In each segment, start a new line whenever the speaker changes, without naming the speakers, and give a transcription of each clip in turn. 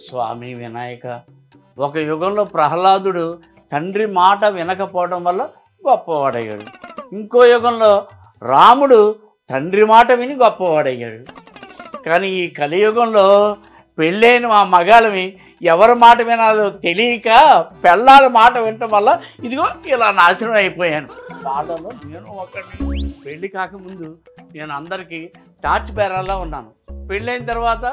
స్వామి వినాయక, ఒక యుగంలో ప్రహ్లాదుడు తండ్రి మాట వినకపోవడం వల్ల గొప్పవాడయ్యాడు. ఇంకో యుగంలో రాముడు తండ్రి మాట విని గొప్పవాడయ్యాడు. కానీ ఈ కలియుగంలో పెళ్ళైన మా మగాళ్ళమి ఎవరి మాట వినాలో తెలియక పెళ్ళాల మాట వినటం వల్ల ఇదిగో ఇలా నాశనం అయిపోయాను. వాళ్ళలో నేను ఒకటి. పెళ్ళి కాకముందు నేను అందరికీ టార్చ్ బేరాల్లో ఉన్నాను. పెళ్ళైన తర్వాత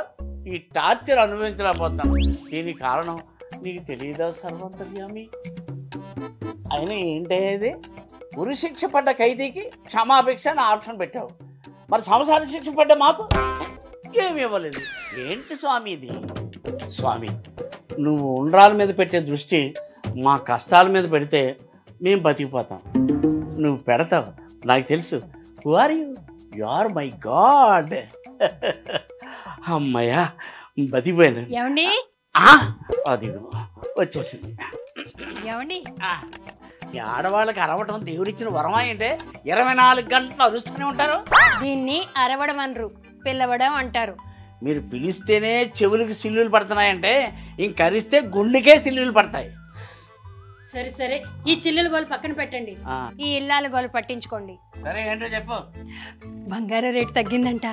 ఈ టార్చర్ అనుభవించలేకపోతున్నాను. దీనికి కారణం నీకు తెలియదా సర్వంతర్యామి? అయినా ఏంటయ్యేది? ఉరి శిక్ష పడ్డ ఖైదీకి క్షమాభిక్ష అని ఆప్షన్ పెట్టావు, మరి సంసార శిక్ష పడ్డ మాకు ఏమి ఇవ్వలేదు. ఏంటి స్వామి ఇది? స్వామి, నువ్వు ఉండ్రాల మీద పెట్టే దృష్టి మా కష్టాల మీద పెడితే మేము బతికిపోతాం. నువ్వు పెడతావు, నాకు తెలుసు. Who are you? You are my god. అమ్మయ్యా, బతికిపోయాను.
ఏమండి?
అది వచ్చేసింది.
ఏమండి?
ఈ ఆడవాళ్ళకి అరవటం దేవుడిచ్చిన వరమా అంటే 24 గంటలు అరుస్తూనే ఉంటారు.
దీన్ని అరవడం అనరు, పిల్లవడం అంటారు.
మీరు పిలిస్తేనే చెవులకి సిల్లులు పడుతున్నాయంటే ఇంకరిస్తే గుండెకే సిల్లులు పడతాయి.
సరే సరే, ఈ చిల్లుల గోలు పక్కన పెట్టండి, ఈ ఇల్లాల గోలు పట్టించుకోండి.
సరే, ఏంటో చెప్పు.
బంగారం రేటు తగ్గిందంట.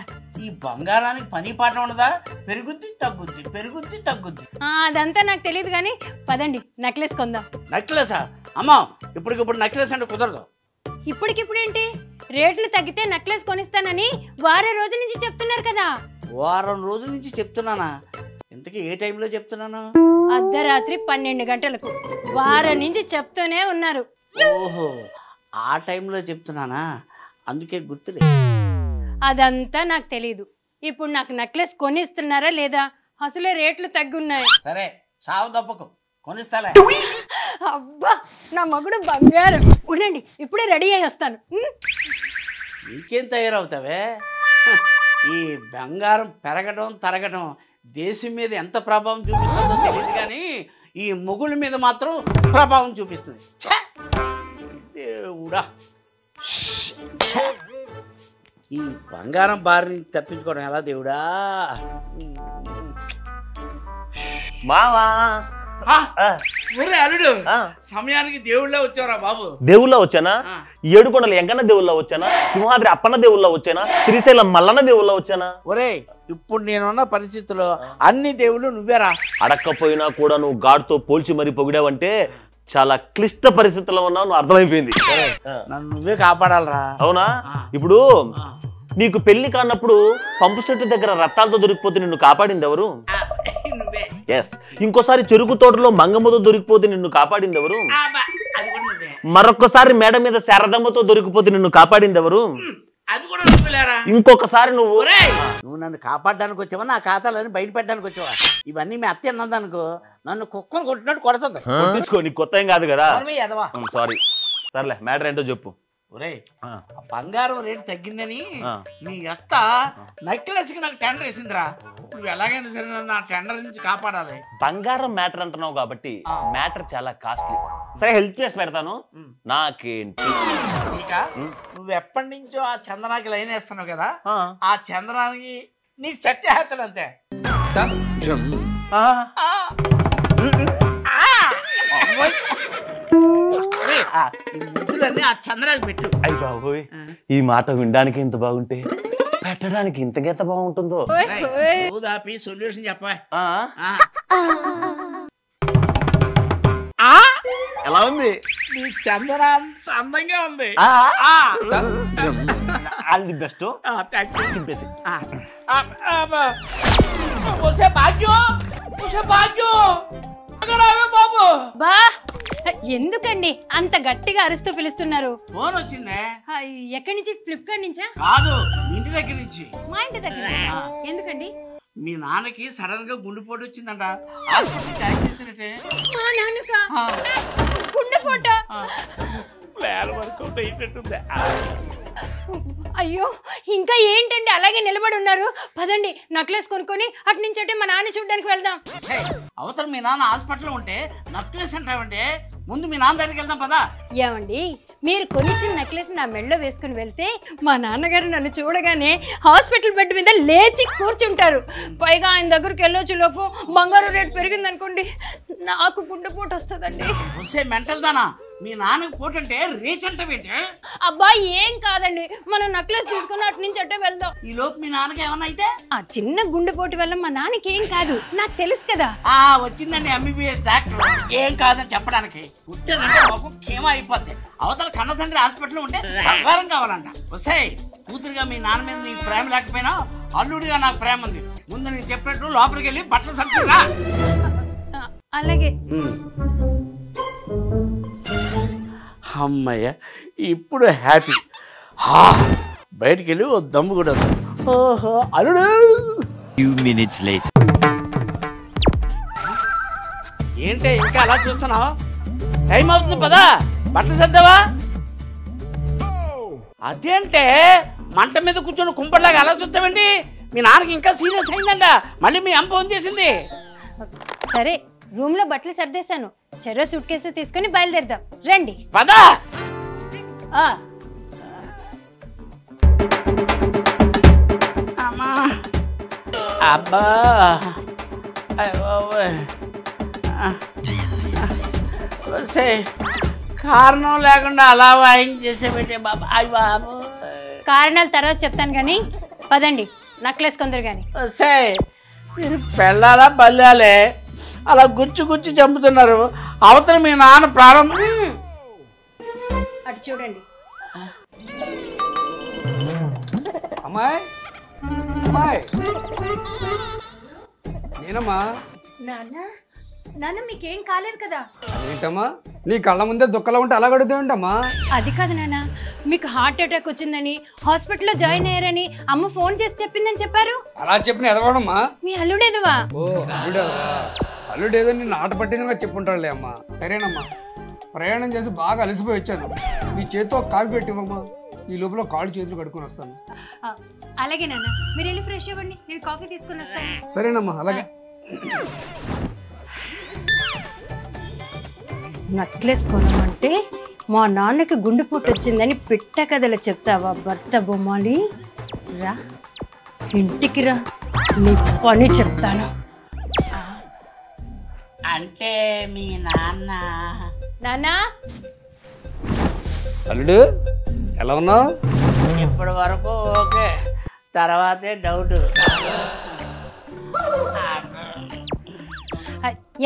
ఈ బంగారానికి పని పాట ఉండదా? పెరుగుద్ది తగ్గుద్ది, పెరుగుద్ది తగ్గుద్ది.
అదంతా నాకు తెలియదు కానీ పదండి నెక్లెస్ కొందాం.
నెక్లెసా? అమ్మా, ఇప్పటికిప్పుడు నెక్లెస్ అంటే కుదరదు.
ఇప్పటికిప్పుడేంటి? రేట్లు తగ్గితే నెక్లెస్ కొనిస్తానని వారం రోజుల నుంచి చెప్తున్నారు కదా.
వారం రోజుల నుంచి చెప్తున్నానా? ఇంతకీ ఏ టైంలో చెప్తున్నాను?
అర్ధరాత్రి 12 గంటలకు. వారం నుంచి చెప్తూనే ఉన్నారు.
ఓహో, ఆ టైంలో చెప్తున్నానా? అందుకే గుర్తులే.
అదంతా నాకు తెలీదు. ఇప్పుడు నాకు నెక్లెస్ కొనిస్తున్నారా లేదా? అసలే రేట్లు తగ్గున్నాయి.
సరే, సావు తప్పకు, కొనిస్తాలే.
అబ్బా, నా మగుడు బంగారం. ఉండండి, ఇప్పుడే రెడీ అయ్యి వస్తాను.
ఇంకేం తయారవుతావే? ఈ బంగారం పెరగడం తరగడం దేశం మీద ఎంత ప్రభావం చూపిస్తుందో తెలియదు కానీ ఈ మొగుళ్ళ మీద మాత్రం ప్రభావం చూపిస్తుంది. దేవుడా, ఈ బంగారం బారి నుంచి తప్పించుకోవడం ఎలా దేవుడా?
మావా,
అల్లుడు, సమయానికి దేవుళ్ళ వచ్చారా బాబు?
దేవుళ్ళ వచ్చానా? ఏడుకొండల ఎంకన్న దేవుళ్ళ వచ్చానా? సింహాద్రి అప్పన్న దేవుళ్ళ వచ్చానా? శ్రీశైలం మల్లన్న దేవుళ్ళ వచ్చానా?
ఒరే, ఇప్పుడు నేనున్న పరిస్థితుల్లో అన్ని దేవుళ్ళు నువ్వేరా.
అడక్కపోయినా కూడా నువ్వు గాడ్తో పోల్చి మరీ పొగిడావంటే చాలా క్లిష్ట పరిస్థితుల్లో ఉన్నావు, నువ్వు అర్థమైపోయింది.
నన్ను నువ్వే కాపాడాలరా.
అవునా? ఇప్పుడు నీకు పెళ్లి కానప్పుడు పంపు చెట్టు దగ్గర రత్తాలతో దొరికిపోతే నిన్ను కాపాడింది ఎవరు? ఎస్. ఇంకోసారి చెరుకు తోటలో మంగమ్మతో దొరికిపోతే నిన్ను కాపాడింది ఎవరు? మరొకసారి మేడ మీద శారదమ్మతో దొరికిపోతే నిన్ను కాపాడింది ఎవరు? ఇంకొకసారి నువ్వు
నన్ను కాపాడడానికి వచ్చావా, నా ఖాతాలని బయట పెట్టడానికి వచ్చావా? ఇవన్నీ మీ అత్త అన్నదనుకో నన్ను కుక్కను కొట్టినట్టు కొడుతుంది.
కొట్టించుకో, నీకు కొత్త ఏం కాదు కదా. సారీ, సర్లే, మ్యాటర్ ఏంటో చెప్పు.
ఒరే, బంగారం రేటు తగ్గిందని నీ అత్త నెక్లెస్కి నాకు టెండర్ వేసిందిరా. నువ్వు ఎలాగైనా సరే నా టెండర్ నుంచి కాపాడాలి.
బంగారం మ్యాటర్ అంటున్నావు కాబట్టి మ్యాటర్ చాలా కాస్ట్లీ. సరే, హెల్ప్ చేసి పెడతాను. నాకేంటి?
నువ్వు ఎప్పటి నుంచో ఆ చందనాకి లైన్ వేస్తున్నావు కదా, ఆ చందనానికి నీకు సెట్ చేస్తాను అంతే. ముద్దులన్నీ ఆ చంద్రాకి పెట్టు.
అయ్య బాబోయ్, ఈ మాట వినడానికి ఇంత బాగుంటే పెట్టడానికి ఇంతకెంత బాగుంటుందో.
దాపి సొల్యూషన్ చెప్పా.
ఎలా ఉంది?
నీ చంద్ర అందంగా ఉంది.
All the best. సింపేసి
బా, ఎందుకండి అంత గట్టిగా అరుస్తూ పిలుస్తున్నారు?
ఫోన్ వచ్చిందే.
ఎక్కడి నుంచి? ఫ్లిప్కార్ట్ నుంచా?
కాదు, ఇంటి దగ్గర నుంచి.
మా ఇంటి దగ్గర. ఎందుకండి?
మీ నాన్నకి సడన్ గా గుండెపోటు వచ్చిందంట.
గుండెపోట? అయ్యో, ఇంకా ఏంటండి అలాగే నిలబడి ఉన్నారు? పదండి, నెక్లెస్ కొనుక్కొని అటు నుంచి అంటే మా నాన్న చూడడానికి వెళ్దాం.
అవతల మీ నాన్న హాస్పిటల్లో ఉంటే నెక్లెస్ అంటావంటే ముందు మీ నాన్న దగ్గరికి వెళ్దాం పదా.
ఏమండి, మీరు కొనిచ్చిన నెక్లెస్ నా మెడలో వేసుకుని వెళ్తే మా నాన్నగారు నన్ను చూడగానే హాస్పిటల్ బెడ్ మీద లేచి కూర్చుంటారు. పైగా ఆయన దగ్గరికి వెళ్ళొచ్చు లోపు బంగారు రేటు పెరిగిందనుకోండి, నాకు గుండెపోటు వస్తుందండి.
వస్తే మెంటల్ దానా, మీ నాన్నకు పోటు అంటే రేట్ అంటే
అబ్బా ఏం కాదండి, మనం నెక్లెస్ తీసుకుని అటు నుంచి అట్టే వెళ్దాం.
ఈ లోపు మీ నాన్నకి ఏమన్నా అయితే
ఆ చిన్న గుండెపోటు వల్ల మా నాన్నకి ఏం కాదు, నాకు తెలుసు కదా.
వచ్చిందండి MBBS డాక్టర్, ఏం కాదని చెప్పడానికి. పుట్టారంటే బాబు కేమ అయిపోద్ది. అవతల కన్న తండ్రి హాస్పిటల్ ఉంటే బంగారం కావాలంట. వస్తే కూతురుగా మీ నాన్న మీద నీకు ప్రేమ లేకపోయినా అల్లుడిగా నాకు ప్రేమ ఉంది. ముందు నీకు చెప్పినట్టు లోపలికి వెళ్ళి బట్టలు సర్దురా.
అలాగే.
అమ్మయ్య, ఇప్పుడు హ్యాపీ. బయటికి వెళ్ళి ఓ దమ్ము కూడా. ఓహో అల్లుడు. ఏంటి ఇంకా అలా చూస్తున్నావు? టైం అవుతుంది పదా, బట్టలు సర్దావా? అదేంటే మంట మీద కూర్చొని కుంపట్లాగా అలా చూస్తామండి? మీ నాన్నకి ఇంకా సీరియస్ అయిందంట, మళ్ళీ మీ అమ్మ ఫోన్ చేసింది.
సరే, రూమ్ లో బట్టలు సర్దేశాను, చెరో సూట్ కేసు తీసుకుని బయలుదేరదాం రండి.
పదా. అమ్మా అబ్బా కారణం లేకుండా అలా వాయించేసేబెట్టే బాబా. అయ్యి బాబు,
కారణాల తర్వాత చెప్తాను కానీ పదండి, నెక్లెస్ కొందరు కానీ.
మీరు పెళ్ళాలా బల్లాలే అలా గుచ్చి చంపుతున్నారు. అవతల మీ నాన్న ప్రాణం.
అటు చూడండి.
అమ్మాయి అమ్మాయి, నేనమ్మా.
నాన్న మీకేం కాలేదు కదా?
ఏంటమ్మా, నీ కళ్ళ ముందే దుఃఖలా ఉంటే అలా గడుగుతావేంటమ్మా?
అది కాదు నాన్న, మీకు హార్ట్ అటాక్ వచ్చిందని హాస్పిటల్లో జాయిన్ అయ్యారని అమ్మ ఫోన్ చేసి చెప్పిందని చెప్పారు.
అలా చెప్పిన ఎదవడమ్మా?
మీ అల్లుడేదువా?
ఓ అల్లుడేదో నిన్ను ఆట పట్టిందని చెప్పుంటాడులే అమ్మా. సరేనమ్మా, ప్రయాణం చేసి బాగా అలసిపోయి వచ్చాను. నీ చేతితో కాఫీ పెట్టివమ్మా, ఈ లోపల కాళ్ళు చేతులు కడుక్కొని వస్తాను.
అలాగే నాన్న, మీరు వెళ్ళి ఫ్రెష్ అవ్వండి, నేను కాఫీ తీసుకుని వస్తాను.
సరేనమ్మా, అలాగే.
నెక్లెస్ కొనమంటే మా నాన్నకి గుండెపోటు వచ్చిందని పిట్ట కథలు చెప్తావా భర్త బొమ్మాలి? రా ఇంటికి రా, నీ పని చెప్తాను.
అంటే మీ నాన్న.
నాన్నా,
అల్లుడు ఎలా ఉన్నావు?
ఇప్పటి వరకు ఓకే, తర్వాతే డౌట్.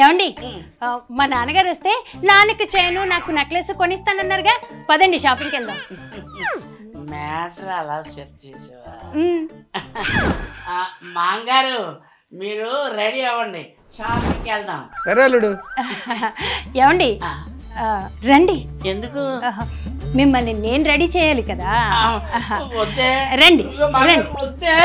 ఏమండి, మా నాన్నగారు వస్తే నాన్నకి చైను నాకు నెక్లెస్ కొనిస్తానన్నారుగా, పదండి షాపింగ్కి వెళ్దాం.
మ్యాటర్ అలా సెట్ చేసేవా? మాంగారు మీరు రెడీ అవ్వండి, షాపింగ్కి వెళ్దాం.
సరే అల్లుడు.
ఏమండి రండి.
ఎందుకు?
మిమ్మల్ని నేను రెడీ చేయాలి కదా.
వద్దే
రండి
వద్దే.